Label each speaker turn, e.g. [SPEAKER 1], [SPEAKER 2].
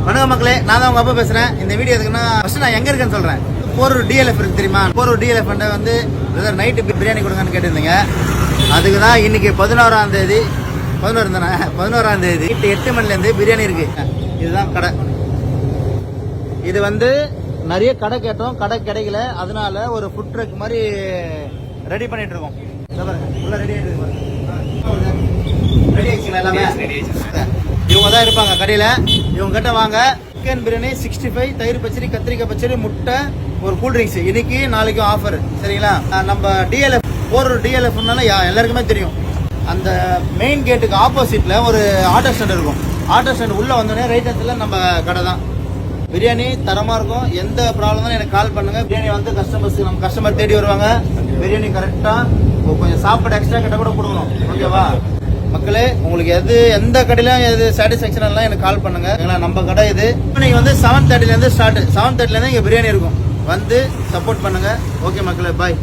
[SPEAKER 1] வணக்கம் மக்களே, நான் தான் உங்க அப்பா பேசுறேன். இந்த வீடியோ எதுக்குன்னா ஃபர்ஸ்ட் நான் எங்க இருக்கேன்னு சொல்றேன். போரூர் டிஎல்எஃப் இருக்கு தெரியுமா? போரூர் டிஎல்எஃப் வந்து நைட்டு பிரியாணி கொடுங்கன்னு கேட்டிருந்தீங்க. அதுக்கு தான் இன்னைக்கு 11ஆம் தேதி 8 மணிலேருந்து பிரியாணி இருக்கு. இதுதான் கடை. இது வந்து நிறைய கடை கேட்டோம், கடை கிடைக்கல. அதனால ஒரு ஃபுட் ட்ரக் மாதிரி ரெடி பண்ணிட்டு இருக்கோம். உள்ள ரெடி ஆயிட்டு இவங்க தான் இருப்பாங்க கடையில. இவங்க கிட்ட வாங்க. சிக்கன் பிரியாணி 65, தயிர் பச்சடி, கத்திரிக்காய் பச்சடி, முட்டை, ஒரு கூல்ட்ரிங்க்ஸ். இன்னைக்கு நாளைக்கும் ஆஃபர். சரிங்களா? நம்ம டிஎல்எஃப் போரூர் டிஎல்எஃப்னால எல்லாருக்குமே தெரியும். அந்த மெயின் கேட்டுக்கு ஆப்போசிட்ல ஒரு ஆட்டோ ஸ்டாண்ட் இருக்கும். ஆட்டோ ஸ்டாண்ட் உள்ள வந்தோடனே ரைட் ஹேண்ட்ல நம்ம கடை தான். பிரியாணி தரமா இருக்கும். எந்த ப்ராப்ளம் தான் எனக்கு கால் பண்ணுங்க. பிரியாணி வந்து நம்ம கஸ்டமர் தேடி வருவாங்க. பிரியாணி கரெக்டா கொஞ்சம் சாப்பாடு எக்ஸ்ட்ரா கிட்ட கூட கொடுக்கணும். ஓகேவா மக்களே? உங்களுக்கு எந்த கடையிலும் எது சாட்டிஸ்ஃபேக்ஷன் எல்லாம் எனக்கு கால் பண்ணுங்க. நம்ம கடை இது. நீங்க வந்து 7:30 ஸ்டார்ட். 7:30 இங்க பிரியாணி இருக்கும். வந்து சப்போர்ட் பண்ணுங்க. ஓகே மக்களே, பாய்.